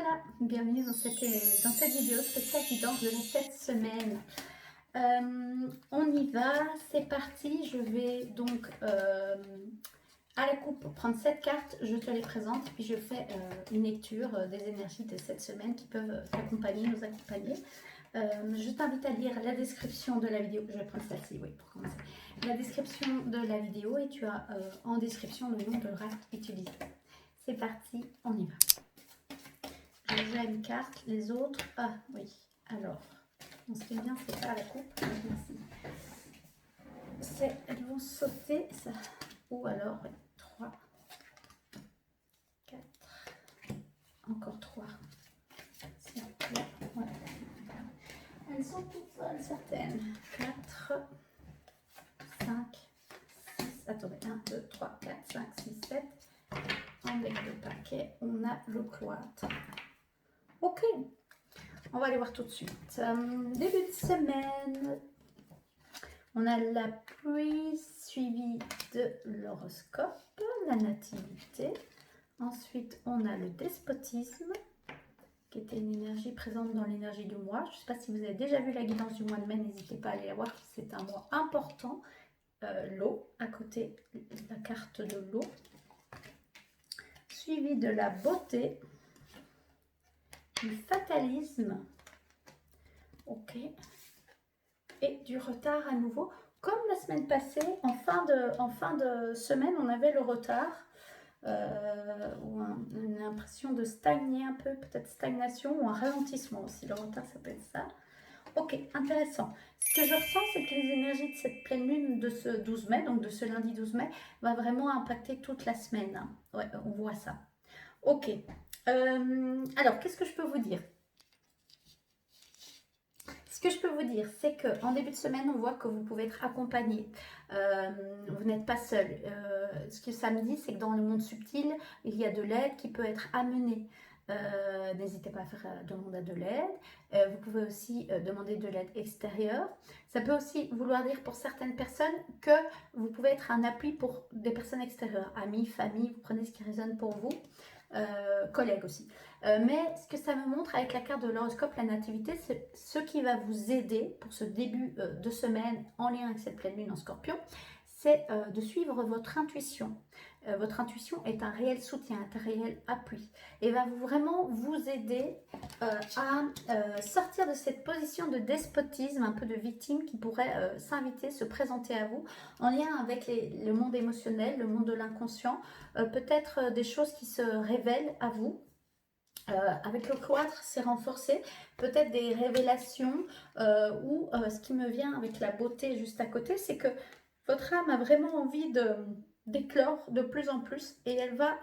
Voilà, bienvenue dans cette vidéo spéciale guidance de la 7 semaines. On y va, c'est parti. Je vais donc à la coupe prendre 7 cartes, je te les présente, puis je fais une lecture des énergies de cette semaine qui peuvent t'accompagner, nous accompagner. Je t'invite à lire la description de la vidéo. Je vais prendre celle-ci, oui, pour commencer. La description de la vidéo et tu as en description le nom de l'oracle utilisé. C'est parti, on y va. Déjà une carte, les autres. Ah oui, alors, ce qui est bien, c'est pas la coupe. Merci. Elles vont sauter, ça. Ou alors, 3, 4, encore 3. S'il vous plaît. Voilà. Elles sont toutes seules, certaines. 4, 5, 6. Attendez, 1, 2, 3, 4, 5, 6, 7. Avec le paquet, on a le cloître. Ok, on va aller voir tout de suite. Début de semaine, on a la pluie suivie de l'horoscope, la nativité. Ensuite, on a le despotisme, qui était une énergie présente dans l'énergie du mois. Je ne sais pas si vous avez déjà vu la guidance du mois de mai, n'hésitez pas à aller la voir. C'est un mois important. L'eau, à côté, la carte de l'eau. Suivi de la beauté, du fatalisme, ok, et du retard à nouveau. Comme la semaine passée, en fin de semaine, on avait le retard, ou une impression de stagner un peu, peut-être stagnation ou un ralentissement aussi. Le retard, ça peut être ça. Ok, intéressant. Ce que je ressens, c'est que les énergies de cette pleine lune de ce 12 mai, donc de ce lundi 12 mai, va vraiment impacter toute la semaine. Ouais, on voit ça. Ok. Alors, qu'est-ce que je peux vous dire? Ce que je peux vous dire, c'est qu'en début de semaine, on voit que vous pouvez être accompagné. Vous n'êtes pas seul. Ce que ça me dit, c'est que dans le monde subtil, il y a de l'aide qui peut être amenée. N'hésitez pas à faire demander de l'aide. Vous pouvez aussi demander de l'aide extérieure. Ça peut aussi vouloir dire pour certaines personnes que vous pouvez être un appui pour des personnes extérieures, amis, famille, vous prenez ce qui résonne pour vous. Collègues aussi. Mais ce que ça me montre avec la carte de l'horoscope, la nativité, c'est ce qui va vous aider pour ce début de semaine en lien avec cette pleine lune en scorpion, c'est de suivre votre intuition. Votre intuition est un réel soutien, un réel appui et va vraiment vous aider à sortir de cette position de despotisme, un peu de victime qui pourrait s'inviter, se présenter à vous en lien avec le monde émotionnel, le monde de l'inconscient, peut-être des choses qui se révèlent à vous. Avec le cloître, c'est renforcé, peut-être des révélations ou ce qui me vient avec la beauté juste à côté, c'est que votre âme a vraiment envie d'éclore de plus en plus et elle va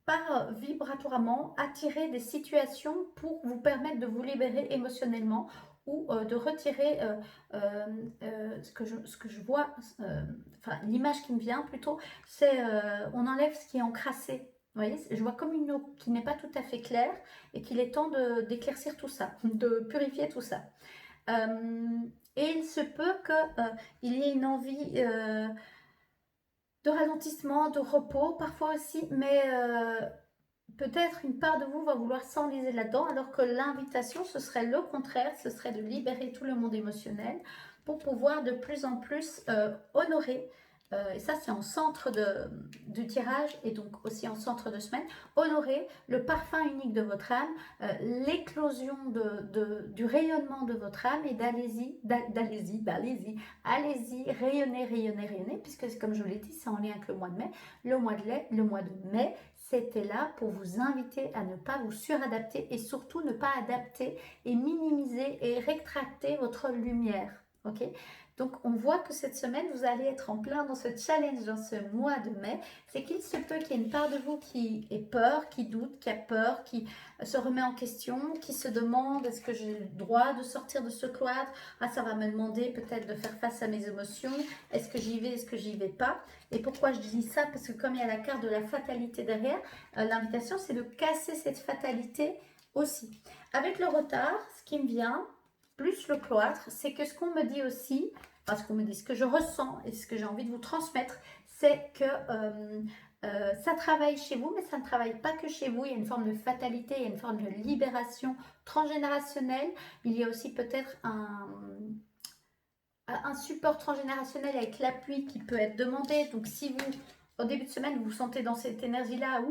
par vibratoirement attirer des situations pour vous permettre de vous libérer émotionnellement ou de retirer ce que je vois, enfin l'image qui me vient plutôt, c'est on enlève ce qui est encrassé. Vous voyez, je vois comme une eau qui n'est pas tout à fait claire et qu'il est temps d'éclaircir tout ça, de purifier tout ça. Et il se peut qu'il y ait une envie de ralentissement, de repos parfois aussi, mais peut-être une part de vous va vouloir s'enliser là-dedans, alors que l'invitation, ce serait le contraire, ce serait de libérer tout le monde émotionnel pour pouvoir de plus en plus honorer, et ça c'est en centre du tirage et donc aussi en centre de semaine, honorer le parfum unique de votre âme, l'éclosion du rayonnement de votre âme et allez-y, rayonner, rayonner, rayonner, puisque comme je vous l'ai dit, c'est en lien avec le mois de mai. Le mois de mai, c'était là pour vous inviter à ne pas vous suradapter et surtout ne pas adapter et minimiser et rétracter votre lumière. Ok? Donc, on voit que cette semaine, vous allez être en plein dans ce challenge, dans ce mois de mai. C'est qu'il se peut qu'il y ait une part de vous qui ait peur, qui doute, qui a peur, qui se remet en question, qui se demande est-ce que j'ai le droit de sortir de ce cloître? Ah, ça va me demander peut-être de faire face à mes émotions. Est-ce que j'y vais? Est-ce que j'y vais pas? Et pourquoi je dis ça? Parce que comme il y a la carte de la fatalité derrière, l'invitation, c'est de casser cette fatalité aussi. Avec le retard, ce qui me vient, plus le cloître, c'est que ce qu'on me dit aussi, ce que je ressens et ce que j'ai envie de vous transmettre, c'est que Ça travaille chez vous, mais ça ne travaille pas que chez vous. Il y a une forme de fatalité, il y a une forme de libération transgénérationnelle. Il y a aussi peut-être un support transgénérationnel avec l'appui qui peut être demandé. Donc si vous, au début de semaine, vous vous sentez dans cette énergie-là,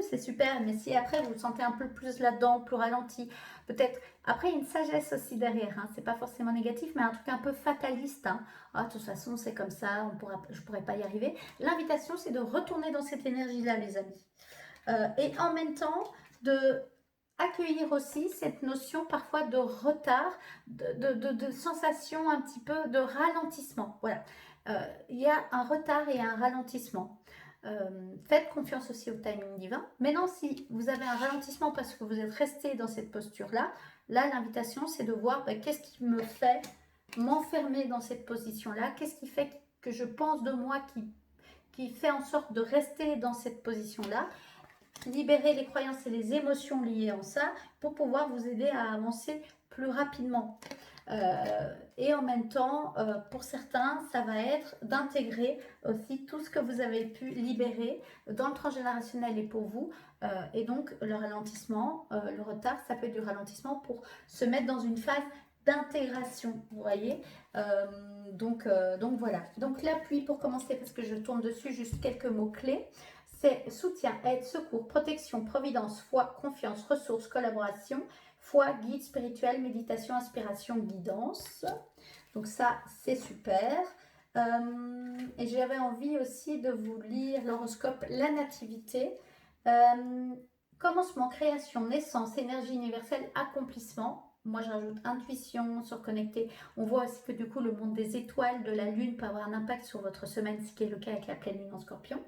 c'est super, mais si après vous vous sentez un peu plus là-dedans, plus ralenti, peut-être, après il y a une sagesse aussi derrière, hein. C'est pas forcément négatif, mais un truc un peu fataliste, hein. Ah, de toute façon c'est comme ça, je pourrais pas y arriver. L'invitation c'est de retourner dans cette énergie-là, les amis. Et en même temps, de accueillir aussi cette notion parfois de retard, de sensation un petit peu de ralentissement. Voilà, il y a un retard et un ralentissement. Faites confiance aussi au timing divin. Maintenant, si vous avez un ralentissement parce que vous êtes resté dans cette posture-là, là, l'invitation, c'est de voir qu'est-ce qui me fait m'enfermer dans cette position-là, qu'est-ce qui fait que je pense de moi qui fait en sorte de rester dans cette position-là, libérer les croyances et les émotions liées en ça pour pouvoir vous aider à avancer plus rapidement. Et en même temps, pour certains, ça va être d'intégrer aussi tout ce que vous avez pu libérer dans le transgénérationnel et pour vous. Et donc, le ralentissement, le retard, ça peut être du ralentissement pour se mettre dans une phase d'intégration, vous voyez. Donc voilà. Donc l'appui pour commencer, parce que je tourne dessus, juste quelques mots-clés. C'est soutien, aide, secours, protection, providence, foi, confiance, ressources, collaboration, foi, guide spirituel, méditation, inspiration, guidance. Donc ça, c'est super. Et j'avais envie aussi de vous lire l'horoscope, la nativité. Commencement, création, naissance, énergie universelle, accomplissement. Moi, je rajoute intuition, se reconnecter. On voit aussi que du coup, le monde des étoiles, de la lune peut avoir un impact sur votre semaine, ce qui est le cas avec la pleine lune en scorpion.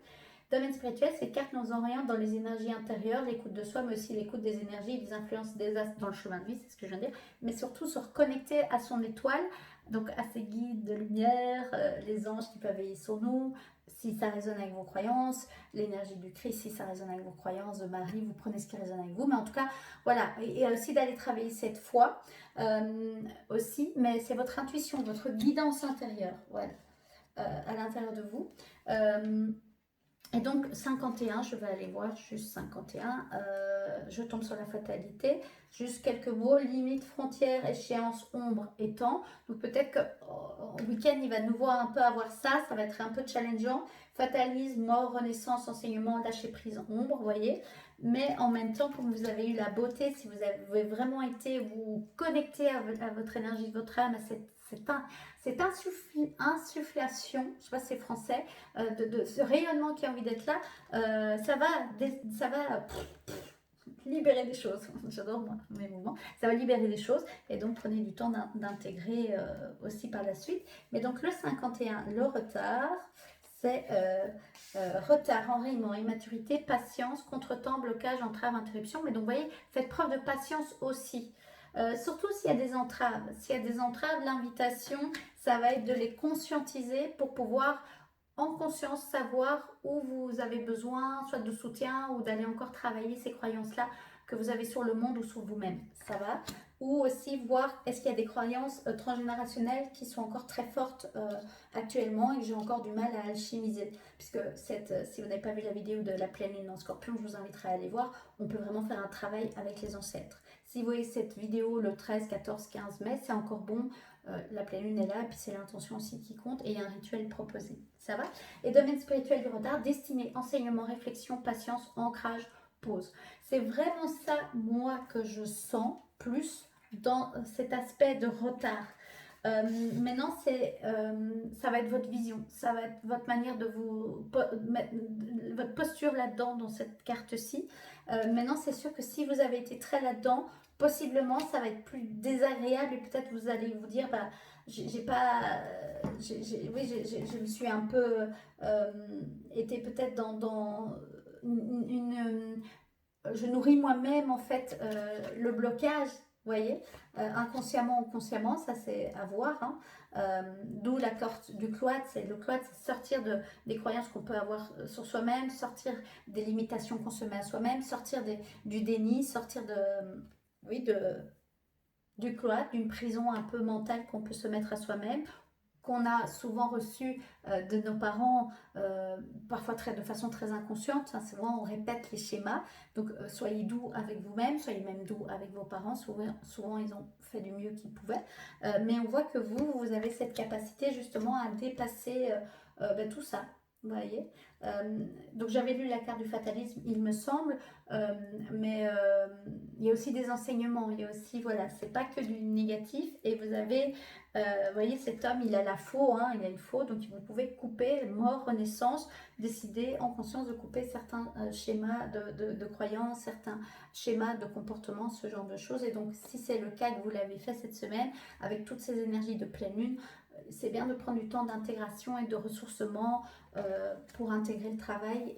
Domaine spirituel, c'est carte nous oriente dans les énergies intérieures, l'écoute de soi, mais aussi l'écoute des énergies et des influences des astres dans le chemin de vie, c'est ce que je viens de dire, mais surtout se reconnecter à son étoile, donc à ses guides de lumière, les anges qui peuvent veiller sur nous, si ça résonne avec vos croyances, l'énergie du Christ, si ça résonne avec vos croyances, de Marie, vous prenez ce qui résonne avec vous, mais en tout cas, voilà, et aussi d'aller travailler cette foi aussi, mais c'est votre intuition, votre guidance intérieure, voilà, à l'intérieur de vous. Et donc 51, je vais aller voir juste 51, je tombe sur la fatalité, juste quelques mots, limite, frontière, échéance, ombre et temps. Donc peut-être qu'au week-end, il va de nouveau un peu avoir ça, ça va être un peu challengeant. Fatalisme, mort, renaissance, enseignement, lâcher prise, ombre, vous voyez. Mais en même temps, comme vous avez eu la beauté, si vous avez vraiment été vous connecter à votre énergie, votre âme, à cette insufflation, je ne sais pas si c'est français, de ce rayonnement qui a envie d'être là, ça va libérer des choses. J'adore moi mes mouvements. Ça va libérer des choses et donc prenez du temps d'intégrer aussi par la suite. Mais donc le 51, le retard, c'est retard, enrayement, immaturité, patience, contretemps, blocage, entrave, interruption. Mais donc vous voyez, faites preuve de patience aussi. Surtout s'il y a des entraves. S'il y a des entraves, l'invitation, ça va être de les conscientiser pour pouvoir en conscience savoir où vous avez besoin, soit de soutien ou d'aller encore travailler ces croyances-là que vous avez sur le monde ou sur vous-même. Ça va. Ou aussi voir est-ce qu'il y a des croyances transgénérationnelles qui sont encore très fortes actuellement et que j'ai encore du mal à alchimiser. Puisque si vous n'avez pas vu la vidéo de la pleine lune en scorpion, je vous inviterai à aller voir. On peut vraiment faire un travail avec les ancêtres. Si vous voyez cette vidéo le 13, 14, 15 mai, c'est encore bon. La pleine lune est là, et puis c'est l'intention aussi qui compte, et il y a un rituel proposé. Ça va? Et domaine spirituel du retard, destinée, enseignement, réflexion, patience, ancrage, pause. C'est vraiment ça, moi, que je sens plus dans cet aspect de retard. Maintenant, ça va être votre vision, ça va être votre manière de votre posture là-dedans, dans cette carte-ci. Maintenant, c'est sûr que si vous avez été très là-dedans, possiblement, ça va être plus désagréable et peut-être vous allez vous dire, bah, j'ai pas, je me suis un peu été peut-être dans je nourris moi-même en fait le blocage. Vous voyez, inconsciemment ou consciemment, ça c'est à voir. Hein. D'où la corde du cloître. Le cloître, c'est sortir des croyances qu'on peut avoir sur soi-même, sortir des limitations qu'on se met à soi-même, sortir du déni, sortir du cloître, d'une prison un peu mentale qu'on peut se mettre à soi-même, qu'on a souvent reçues de nos parents, parfois de façon très inconsciente. Hein, souvent, on répète les schémas. Donc, soyez doux avec vous-même, soyez même doux avec vos parents. Souvent, ils ont fait du mieux qu'ils pouvaient. Mais on voit que vous avez cette capacité justement à dépasser tout ça. Vous voyez, donc j'avais lu la carte du fatalisme, il me semble, mais il y a aussi des enseignements, il y a aussi, voilà, c'est pas que du négatif, et vous avez, vous voyez, cet homme, il a la faux, hein, il a une faux, donc vous pouvez couper, mort, renaissance, décider en conscience de couper certains schémas de croyances, certains schémas de comportement, ce genre de choses, et donc si c'est le cas que vous l'avez fait cette semaine, avec toutes ces énergies de pleine lune, c'est bien de prendre du temps d'intégration et de ressourcement pour intégrer le travail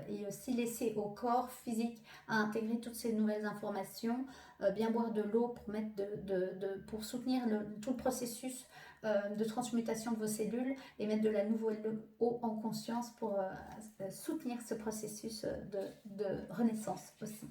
et aussi laisser au corps physique à intégrer toutes ces nouvelles informations, bien boire de l'eau pour, pour soutenir tout le processus de transmutation de vos cellules et mettre de la nouvelle eau en conscience pour soutenir ce processus de renaissance aussi.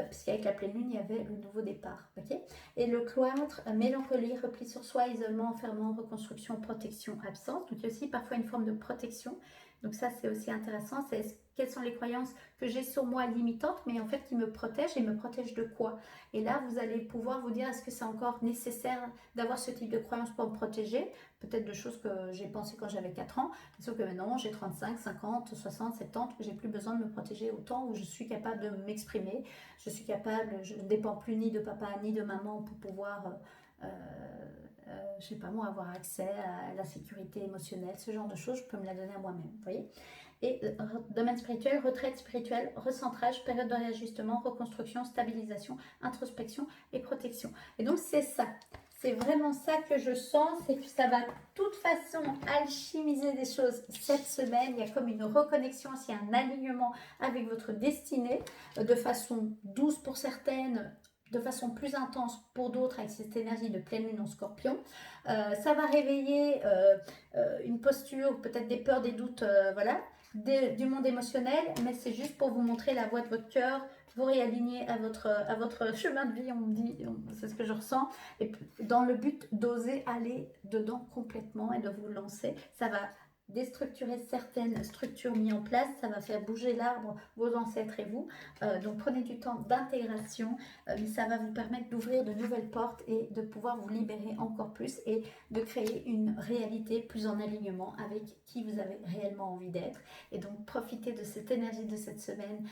Puisqu'avec la pleine lune, il y avait le nouveau départ. Okay, et le cloître, mélancolie, repli sur soi, isolement, enfermement, reconstruction, protection, absence. Donc il y a aussi parfois une forme de protection. Donc ça, c'est aussi intéressant. C'est quelles sont les croyances que j'ai sur moi limitantes, mais en fait qui me protègent, et me protègent de quoi? Et là, vous allez pouvoir vous dire, est-ce que c'est encore nécessaire d'avoir ce type de croyances pour me protéger? Peut-être de choses que j'ai pensées quand j'avais 4 ans, sauf que maintenant j'ai 35, 50, 60, 70, que j'ai plus besoin de me protéger autant, où je suis capable de m'exprimer, je suis capable, je ne dépends plus ni de papa ni de maman pour pouvoir, je sais pas moi, avoir accès à la sécurité émotionnelle, ce genre de choses, je peux me la donner à moi-même, vous voyez. Et domaine spirituel, retraite spirituelle, recentrage, période de réajustement, reconstruction, stabilisation, introspection et protection. Et donc c'est ça, c'est vraiment ça que je sens, c'est que ça va de toute façon alchimiser des choses cette semaine. Il y a comme une reconnexion, il y a un alignement avec votre destinée, de façon douce pour certaines, de façon plus intense pour d'autres, avec cette énergie de pleine lune en scorpion. Ça va réveiller une posture, peut-être des peurs, des doutes, voilà, du monde émotionnel, mais c'est juste pour vous montrer la voie de votre cœur, vous réaligner à votre chemin de vie, on me dit, c'est ce que je ressens, et dans le but d'oser aller dedans complètement et de vous lancer. Ça va déstructurer certaines structures mises en place, ça va faire bouger l'arbre, vos ancêtres et vous. Donc prenez du temps d'intégration, mais ça va vous permettre d'ouvrir de nouvelles portes et de pouvoir vous libérer encore plus et de créer une réalité plus en alignement avec qui vous avez réellement envie d'être. Et donc profitez de cette énergie de cette semaine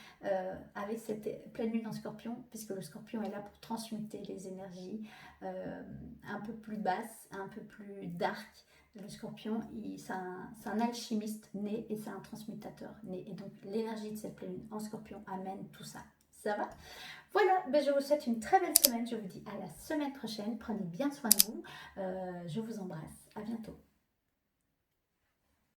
avec cette pleine lune en scorpion, puisque le scorpion est là pour transmuter les énergies un peu plus basses, un peu plus dark. Le scorpion, c'est un alchimiste né et c'est un transmutateur né. Et donc l'énergie de cette pleine lune en scorpion amène tout ça. Ça va? Voilà, ben je vous souhaite une très belle semaine. Je vous dis à la semaine prochaine. Prenez bien soin de vous. Je vous embrasse. À bientôt.